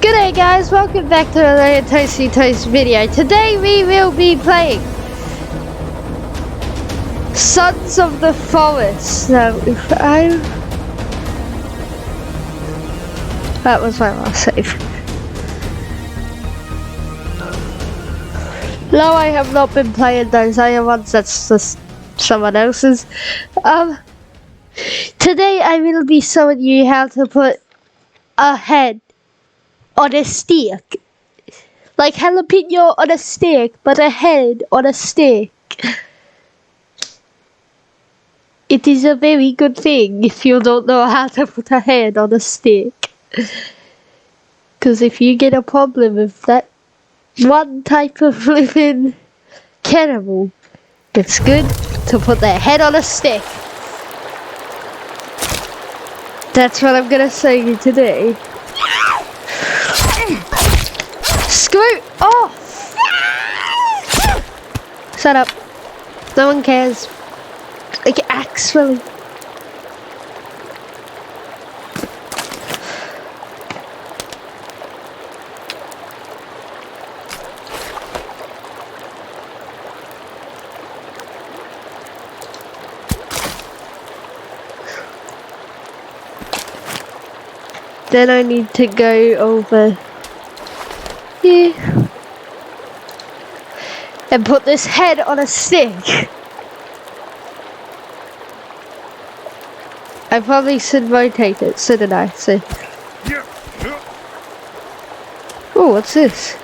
G'day guys, welcome back to another Toasty Toast video. Today we will be playing Sons of the Forest. Now if that was my last save. No, I have not been playing those other ones, that's just someone else's. Today I will be showing you how to put a head on a stick. Like jalapeno on a stick, but a head on a stick. It is a very good thing if you don't know how to put a head on a stick. Because if you get a problem with that one type of living cannibal, it's good to put their head on a stick. That's what I'm gonna show you today. Screw off! Shut up. No one cares. Like, actually. Then I need to go over here and put this head on a stick. I probably should rotate it, shouldn't I? So. Oh, what's this?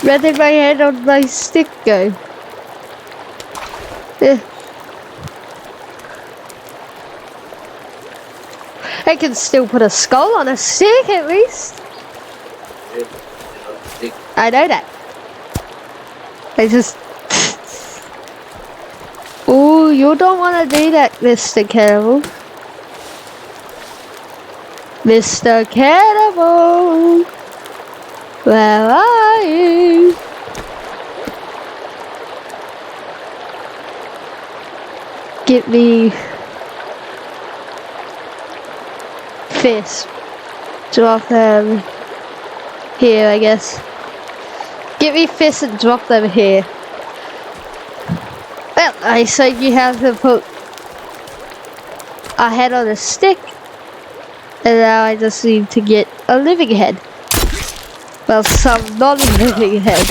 Where did my head on my stick go? I can still put a skull on a stick at least. I know that. I just... Oh, you don't want to do that, Mr. Cannibal. Mr. Cannibal! Where are you? Get me fish. Drop them here, I guess. Get me fish and drop them here. Well, I said you have to put a head on a stick, and now I just need to get a living head. Well, some non-living head.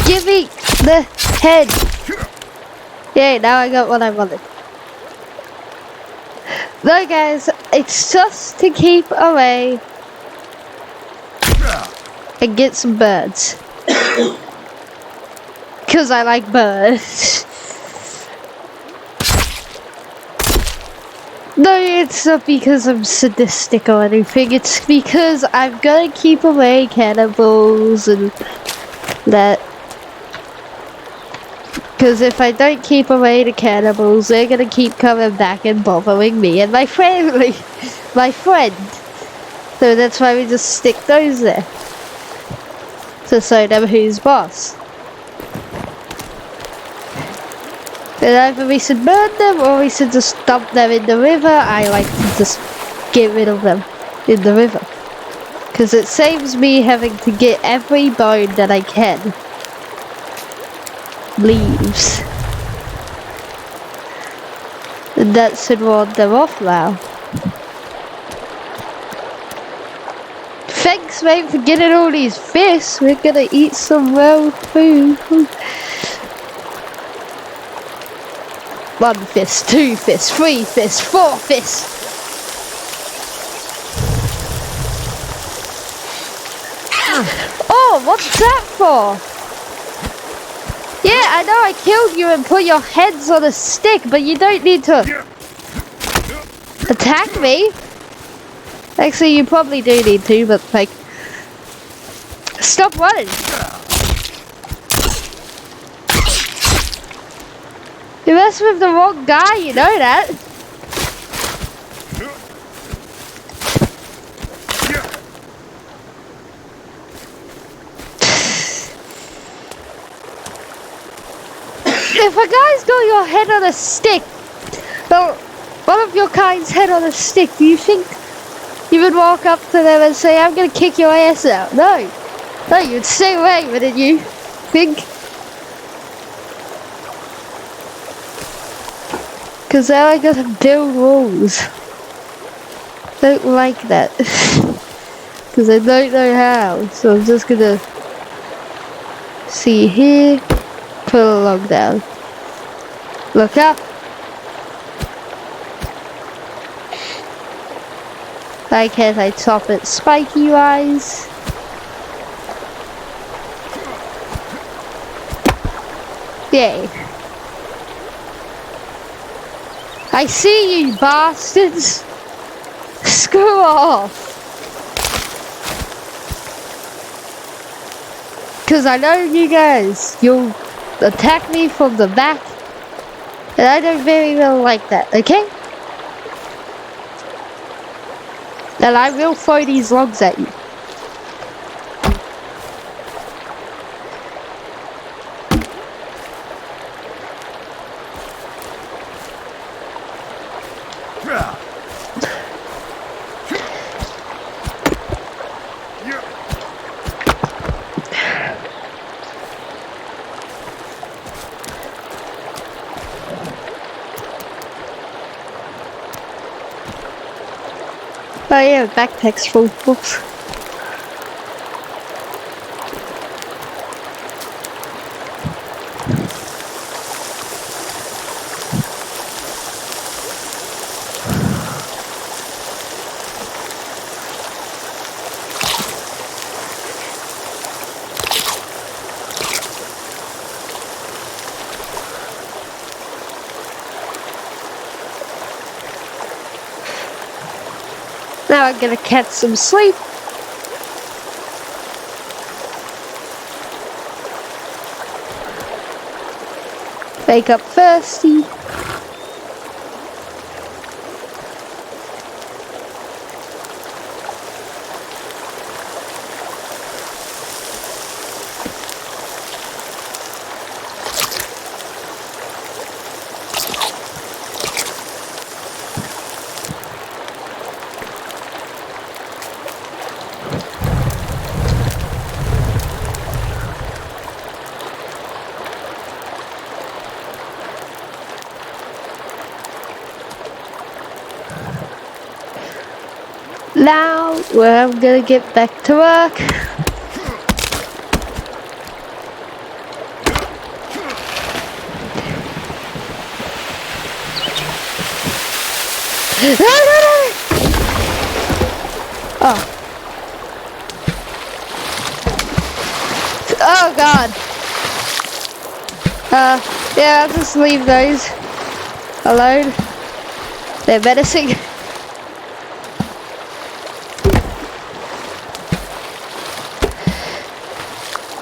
Give me the head. Yeah, now I got what I wanted. No, guys, it's just to keep away and get some birds. Because I like birds. No, it's not because I'm sadistic or anything, it's because I'm gonna keep away cannibals and that. Because if I don't keep away the cannibals, they're gonna keep coming back and bothering me and my family, my friend. So that's why we just stick those there. To show them who's boss. And either we should burn them or we should just dump them in the river. I like to just get rid of them in the river. Because it saves me having to get every bone that I can. Leaves. And that should ward them off now. Thanks mate for getting all these fish. We're gonna eat some real food. 1 fish, 2 fish, 3 fish, 4 fish. Oh, what's that for? Yeah, I know I killed you and put your heads on a stick, but you don't need to attack me. Actually, you probably do need to, but like, stop running. You messed with the wrong guy, you know that. If a guy's got your head on a stick, well, one of your kind's head on a stick, do you think you would walk up to them and say, I'm gonna kick your ass out? No. No, you'd stay away, wouldn't you? Think? Because now I gotta build walls. Don't like that. Because I don't know how. So I'm just gonna see here, put a log down. Look up. Why can't I chop it spiky wise? Yay. I see you bastards! Screw off! Cause I know you guys, you'll attack me from the back, and I don't very well like that, okay? And I will throw these logs at you. Oh yeah, backpack's full. Whoops. Now I'm gonna catch some sleep. Wake up thirsty. Now, well, I'm gonna get back to work. No! Oh. Oh God. Yeah, I'll just leave those alone. They're menacing.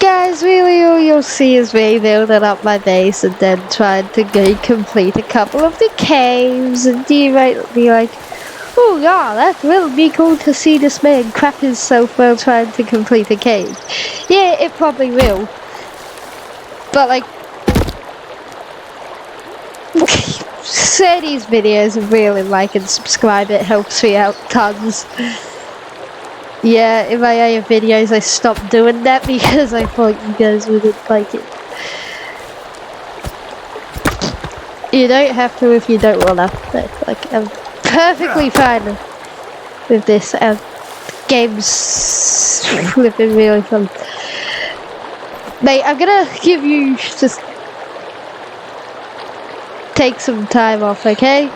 Guys, really all you'll see is me building up my base and then trying to go complete a couple of the caves, and you might be like, oh yeah, that will be cool to see this man crap himself while trying to complete a cave. Yeah, it probably will. But like, share these videos and really like and subscribe, it helps me out tons. Yeah, in my other videos I stopped doing that because I thought you guys wouldn't like it. You don't have to if you don't wanna, but like, I'm perfectly fine with this. Game's flipping really fun. Mate, I'm gonna give you just take some time off, okay?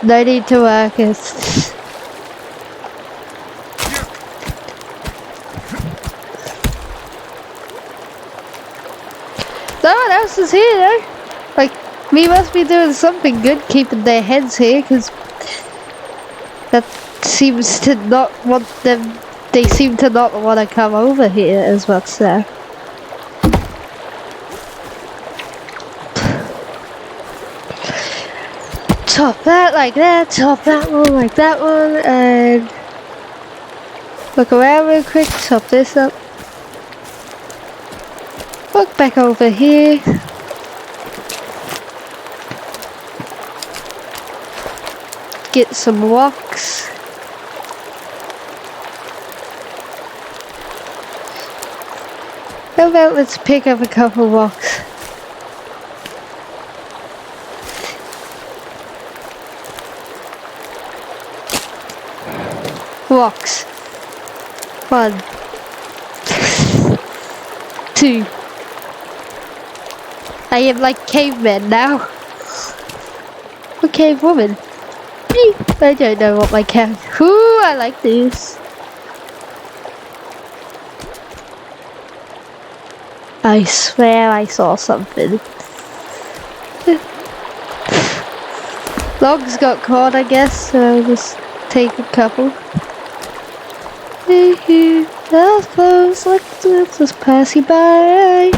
No need to work. It's no one else is here though. Like, we must be doing something good keeping their heads here, because that seems to not want them. They seem to not want to come over here as much there. chop that like that, chop that one like that one, and look around real quick, chop this up. Look back over here. Get some rocks. How about let's pick up a couple rocks. Rocks. 1, 2. I am like caveman now. A cave woman. I don't know what my cat. Ooh, I like this. I swear I saw something. Logs got caught, I guess, so I'll just take a couple. That was close. Let's just pass you by.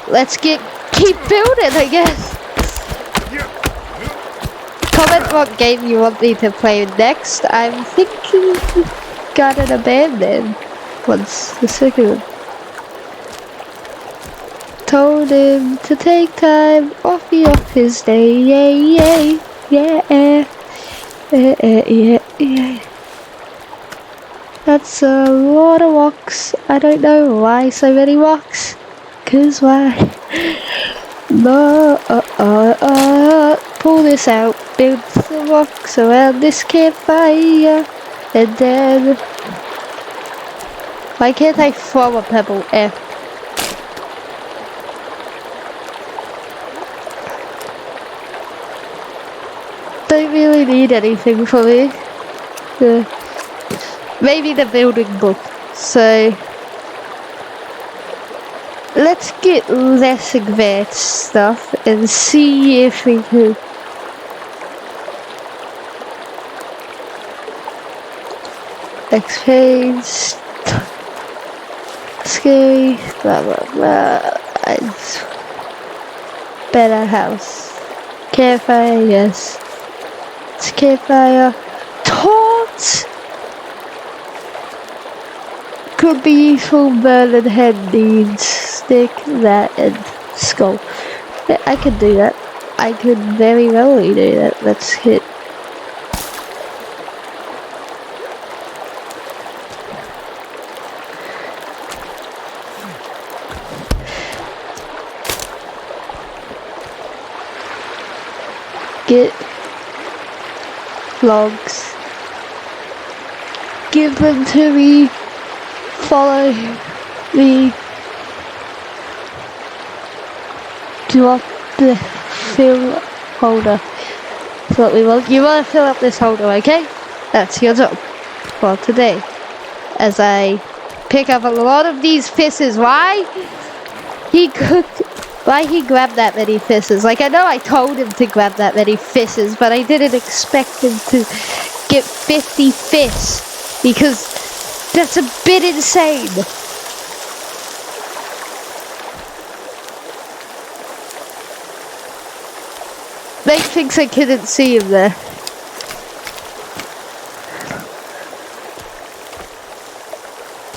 Let's keep building, I guess. Comment what game you want me to play next. I'm thinking got an abandoned. What's the second one? Told him to take time off his day. Yeah. That's a lot of rocks. I don't know why so many rocks. 'Cause why? No, pull this out, build some rocks around this campfire, and then why can't I throw a pebble? Don't really need anything for me. Maybe the building book. So let's get less advanced stuff and see if we can. Exchange. Scary. Blah blah blah. Better house. Campfire, yes. It's campfire. Torch! Could be useful. Merlin head needs stick, that, and skull. Yeah, I could do that. I could very well do that. Let's hit. Get logs. Give them to me. Follow me. Drop the fill holder. That's what we want. You want to fill up this holder, okay? That's your job for today. As I pick up a lot of these fishes. Why he grabbed that many fishes? Like, I know I told him to grab that many fishes, but I didn't expect him to get 50 fish. Because that's a bit insane. Nate thinks I couldn't see him there.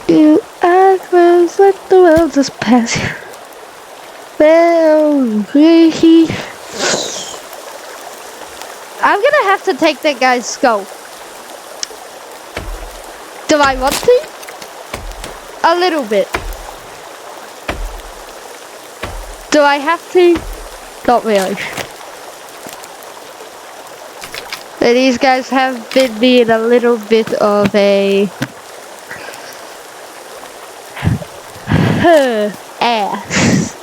You are close, let the world just pass you. Well, I'm gonna have to take that guy's skull. Do I want to? A little bit. Do I have to? Not really. But these guys have been being a little bit of a ass.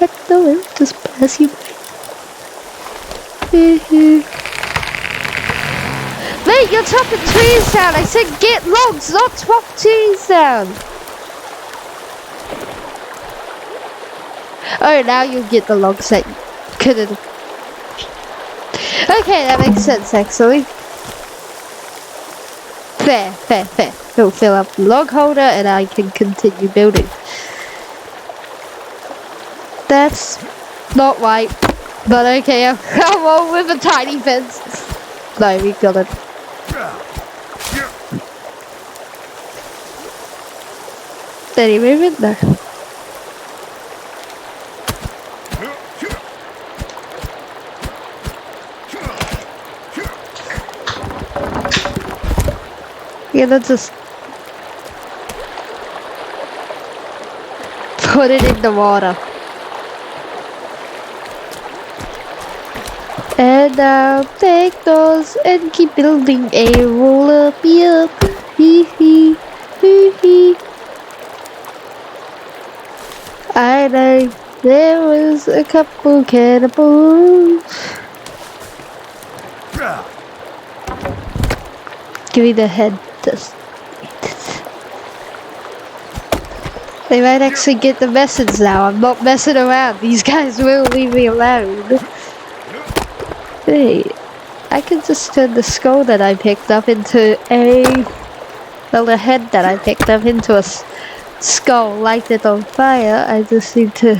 Let the wind just pass you by. Mate, you're chopping trees down. I said get logs, not chop trees down. Oh, now you'll get the logs that you couldn't. Okay, that makes sense actually. Fair. He'll fill up the log holder and I can continue building. That's not right. But okay, I'll come on with a tiny fence. No, we got it. Any movement? No. Yeah, let's just put it in the water. And I'll take those and keep building a roller beer. Hee hee, hee hee. I know there was a couple cannibals. Give me the head. Just. They might actually get the message now. I'm not messing around. These guys will leave me alone. Hey, I can just turn the skull that I picked up into well, the head that I picked up into a skull, light it on fire. I just need to.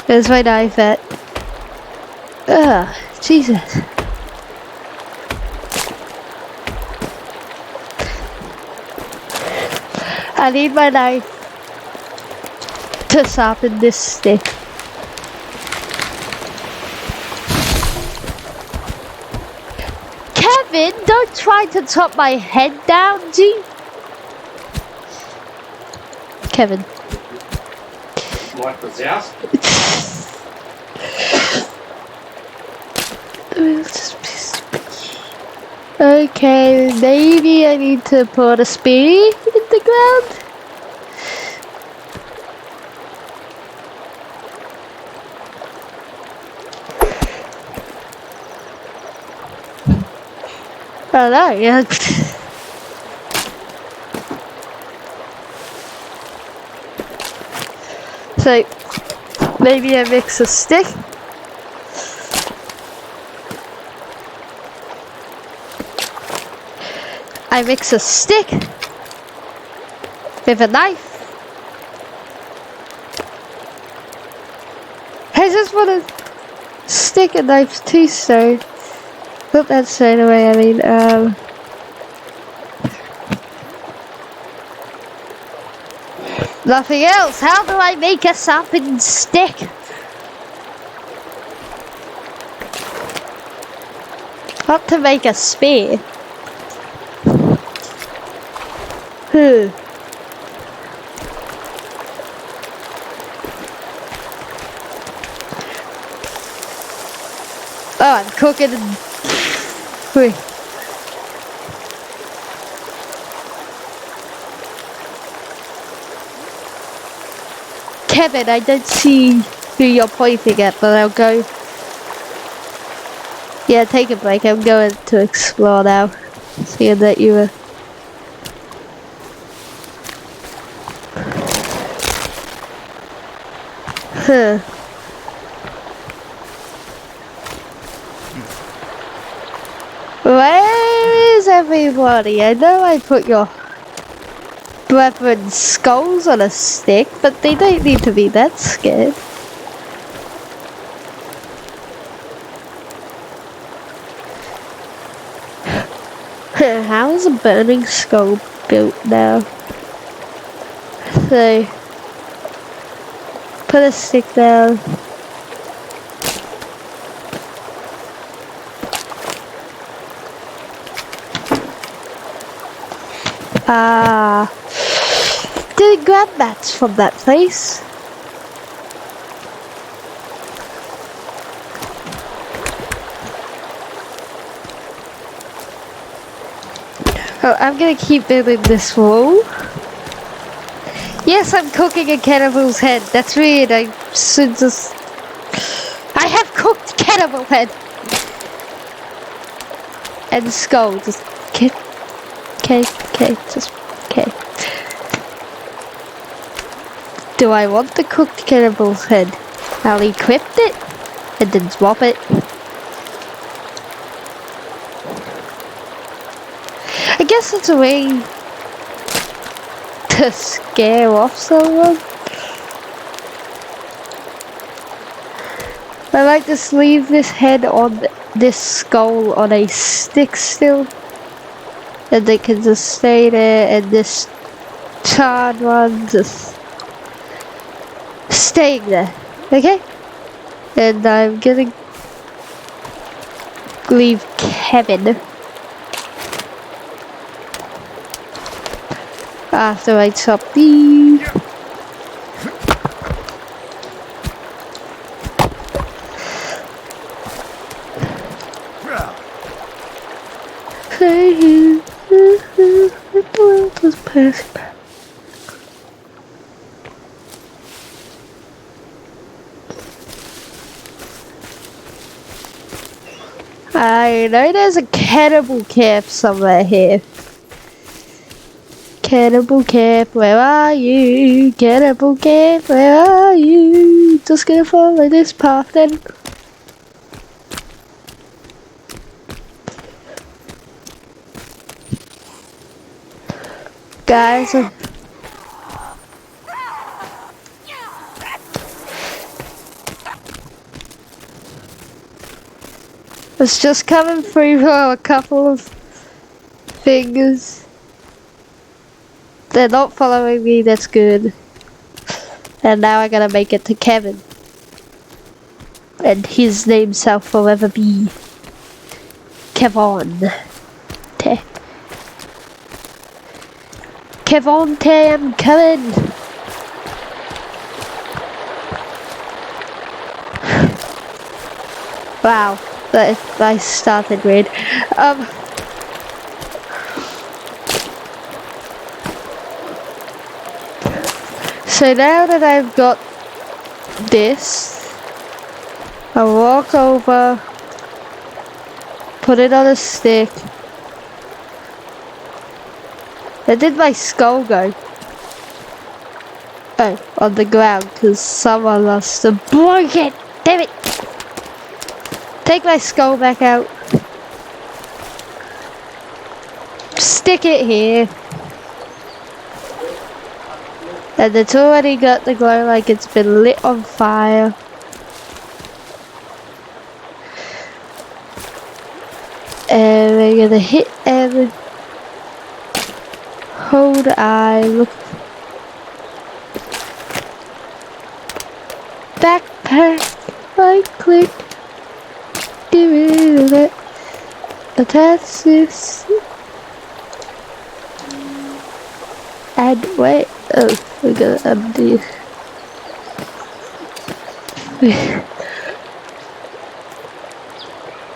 There's my knife at. Ugh, Jesus. I need my knife to sharpen this stick. Kevin, don't try to chop my head down, G. Kevin. Like the house? Okay, maybe I need to put a spear in the ground. I don't know, yeah. So, maybe I mix a stick. I mix a stick with a knife. I just want to stick a knife too, so put that straight away. I mean, nothing else. How do I make a sharpened stick? Not to make a spear. Oh, I'm cooking. Wait. Kevin, I don't see who you're pointing at, but I'll go. Yeah, take a break. I'm going to explore now. Seeing that you were. Huh. Where is everybody? I know I put your brethren's skulls on a stick, but they don't need to be that scared. How is a burning skull built now? So, put a stick down. Did grab mats from that place. Oh, I'm gonna keep building this wall. Yes, I'm cooking a cannibal's head. That's weird. I should just. I have cooked cannibal head and skull. Just okay, just okay. Do I want the cooked cannibal's head? I'll equip it and then swap it. I guess it's a way to scare off someone. I like to leave this head on this skull on a stick still. And they can just stay there, and this charred one just staying there. Okay? And I'm gonna leave Kevin after I chop these. I know there's a cannibal camp somewhere here. Cannibal camp, where are you? Cannibal camp, where are you? Just gonna follow this path then. Guys, it's just coming through for a couple of things. They're not following me, that's good. And now I gotta make it to Kevin. And his name shall forever be Kevon. Kevonte, I'm coming. Wow, I started weird. So now that I've got this, I'll walk over, put it on a stick. Where did my skull go? Oh, on the ground, because someone must have broke it! Damn it! Take my skull back out. Stick it here. And it's already got the glow like it's been lit on fire. And we're gonna hit Evan. Hold I look. Backpack, right click. Get rid of it. Attach this. And wait. Oh, we gotta empty.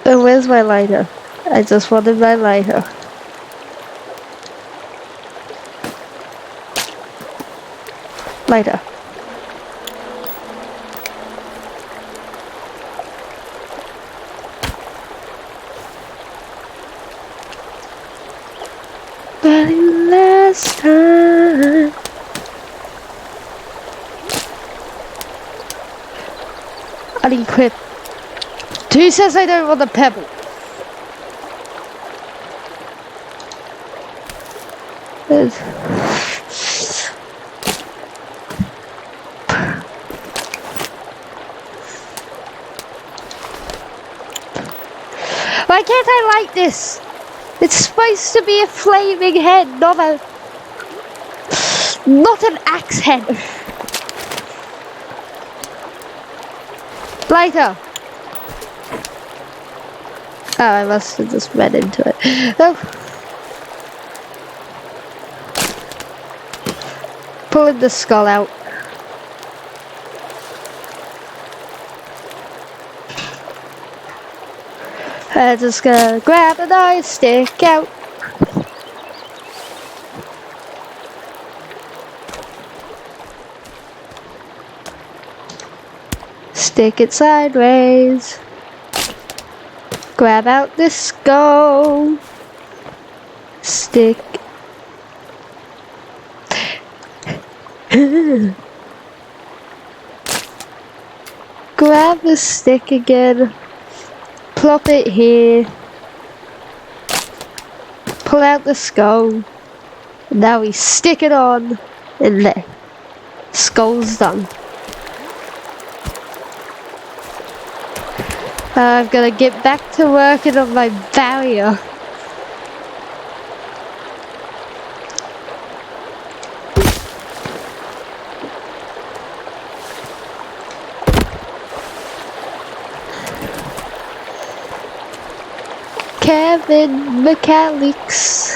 Oh, where's my lighter? I just wanted my lighter. Lighter. But last time. Unequip. Who says I don't want the pebble? Why can't I light this? It's supposed to be a flaming head, not an axe head. Lighter. Oh, I must have just read into it. Oh. Pulling the skull out. I'm just gonna grab a nice stick out. Stick it sideways. Grab out the skull. Stick. Grab the stick again. Plop it here. Pull out the skull. And now we stick it on. in there. Skull's done. I'm gonna get back to working on my barrier. Kevin Mechanics.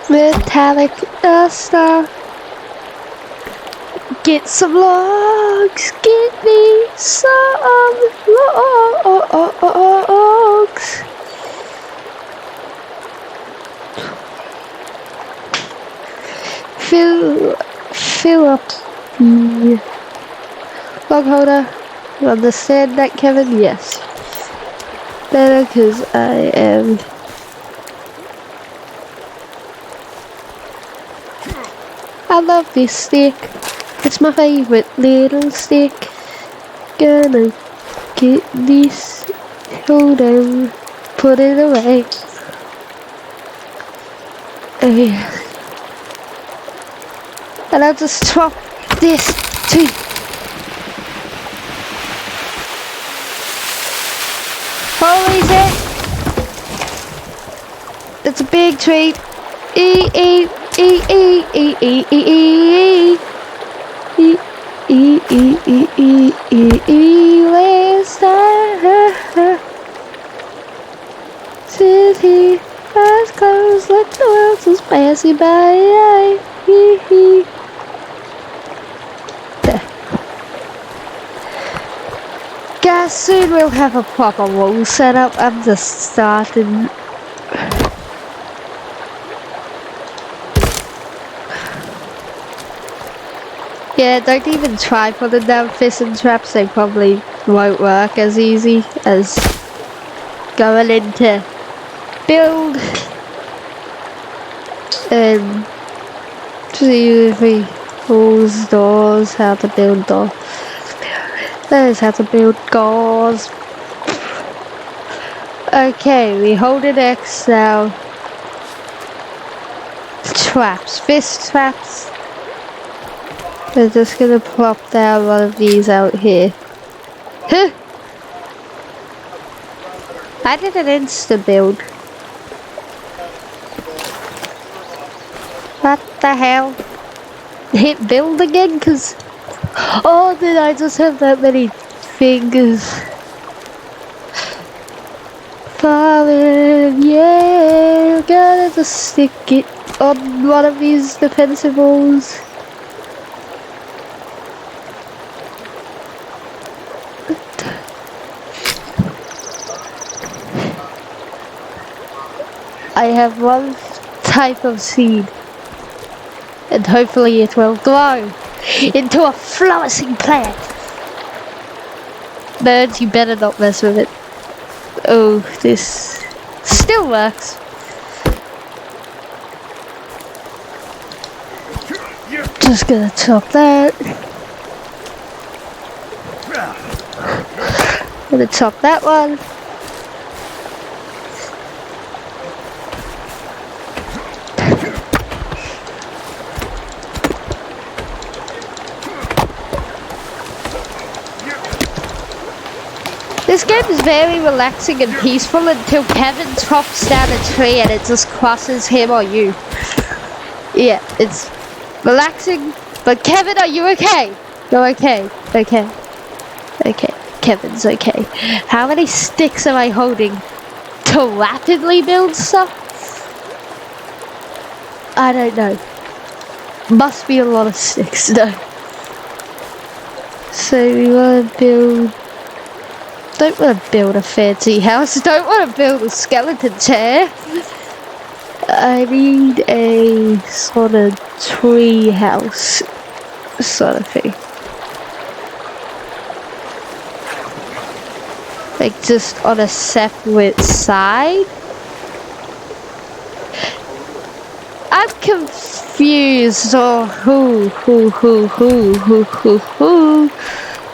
Metallic Star. Get some logs. Get me some logs. Fill up the log holder. You understand that, Kevin? Yes. Better, because I am. I love this stick. It's my favorite little stick. Gonna get this. Hold on. Put it away. And I'll just drop this tree. Holy shit! It's a big tree. Where's that city? Eyes closed, let the world just pass you by. Guys, soon we'll have a proper wall set up. I'm just starting. Yeah, don't even try putting down fishing traps. They probably won't work as easy as going into build and see if we pulls doors, how to build doors. There's how to build doors. Okay, we hold an X now. Traps, fish traps. We're just gonna plop down one of these out here. Huh! I did an insta build. What the hell? Hit build again? Cause oh, did I just have that many fingers? Falling, yeah. Gotta just stick it on one of these defensive walls. I have one type of seed, and hopefully it will grow into a flourishing plant. Birds, you better not mess with it. Oh, this still works. Just gonna chop that. Gonna chop that one. This game is very relaxing and peaceful until Kevin chops down a tree and it just crosses him or you. Yeah, it's relaxing, but Kevin, are you okay? You're okay. Okay. Okay. Kevin's okay. How many sticks am I holding to rapidly build stuff? I don't know. Must be a lot of sticks though. So we want to build. Don't want to build a fancy house. Don't want to build a skeleton chair. I need a sort of tree house sort of thing. Like just on a separate side. I'm confused. Oh, who.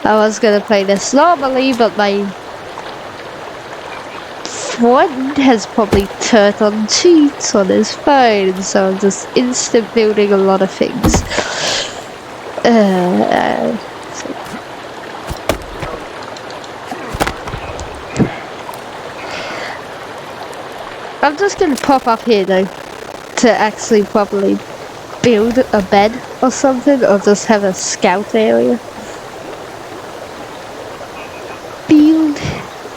I was gonna play this normally, but my one has probably turned on cheats on his phone, so I'm just instant building a lot of things. I'm just gonna pop up here though to actually probably build a bed or something, or just have a scout area. Build.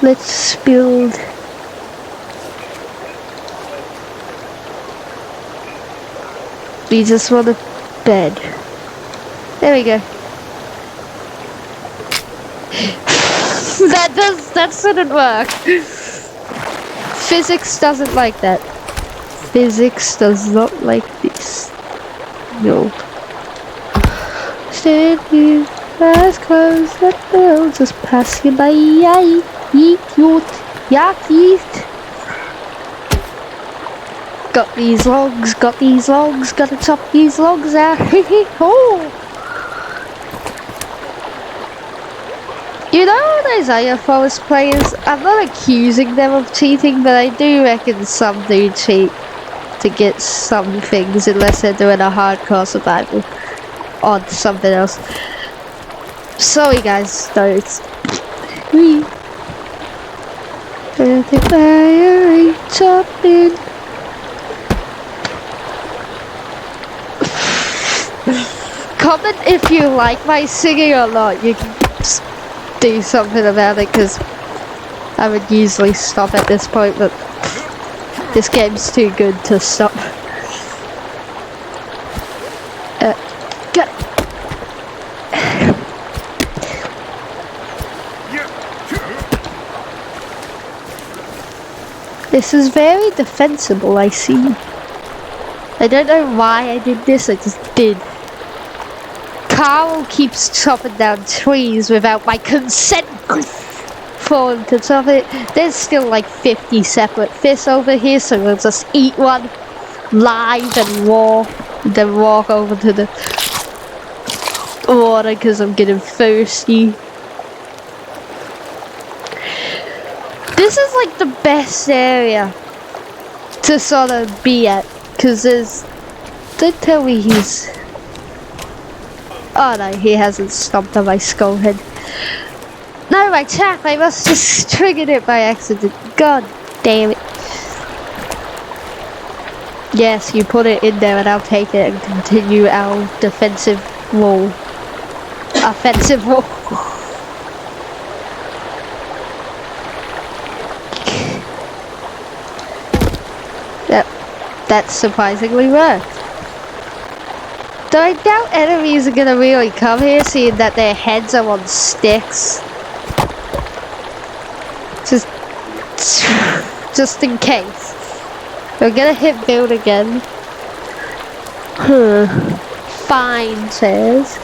Let's build. We just want a bed. There we go. That shouldn't work. Physics doesn't like that. Physics does not like this. No. Standing, eyes closed, that will just pass you by. Yeet, yoot, yak, yeet. Got these logs, gotta chop these logs out. Oh! You know those Iron Forest players, I'm not accusing them of cheating, but I do reckon some do cheat to get some things unless they're doing a hardcore survival on something else. Sorry guys, don't. Chopping. Comment if you like my singing or not. You can do something about it, because I would usually stop at this point, but this game's too good to stop. Go. This is very defensible, I see. I don't know why I did this, I just did. Carl keeps chopping down trees without my consent for him to chop it. There's still like 50 separate fish over here, so we'll just eat one live and raw, then walk over to the water because I'm getting thirsty. This is like the best area to sort of be at, because there's... Don't tell me he's... Oh no, he hasn't stomped on my skull head. No, my trap! I must just triggered it by accident. God damn it. Yes, you put it in there and I'll take it and continue our defensive wall. Offensive wall. That surprisingly worked. Though I doubt enemies are gonna really come here, seeing that their heads are on sticks. Just in case. We're gonna hit build again. Fine, says.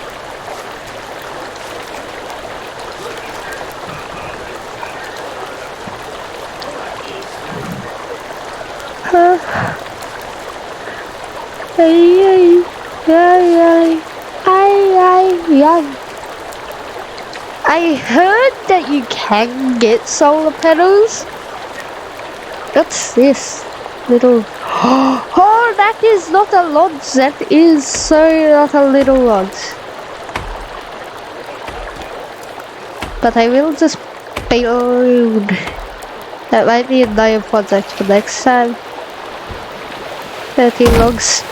I heard that you can get solar panels. What's this little? Oh, that is not a lodge. That is so not a little lodge. But I will just build. That might be another project for next time. 30 logs.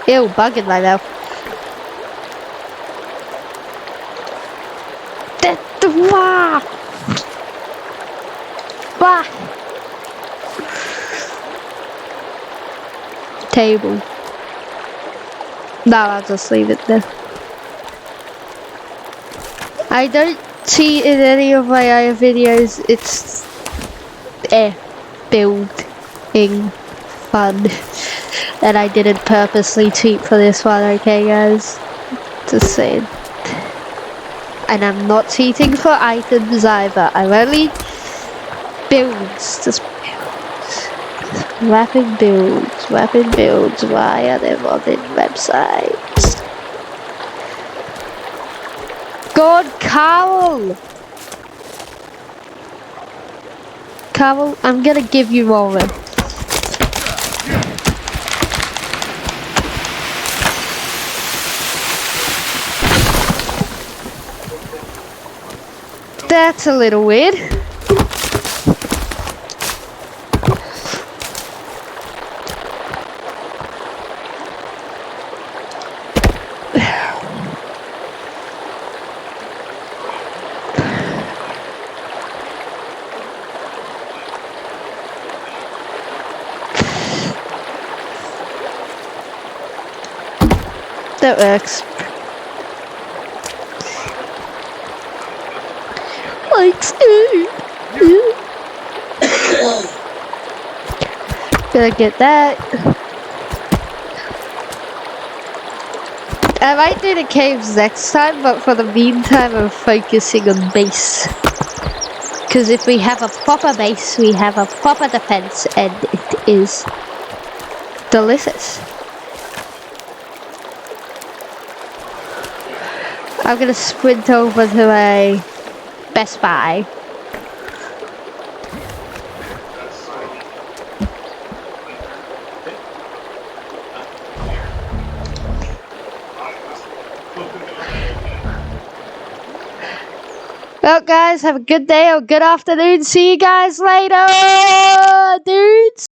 Ew, bug in my mouth. Wah! Wah! Table. No, I'll just leave it there. I don't cheat in any of my other videos. It's building fun. And I didn't purposely cheat for this one, okay guys? Just saying. And I'm not cheating for items either. I'm only builds, just builds. Rapid builds via the modded websites. God, Carl! Carol, I'm gonna give you all of them. That's a little weird. That works. Thanks. Gonna get that. I might do the caves next time, but for the meantime I'm focusing on base. Because if we have a proper base, we have a proper defense, and it is delicious. I'm gonna sprint over to a Best Buy. Well, guys, have a good day or good afternoon. See you guys later, dudes.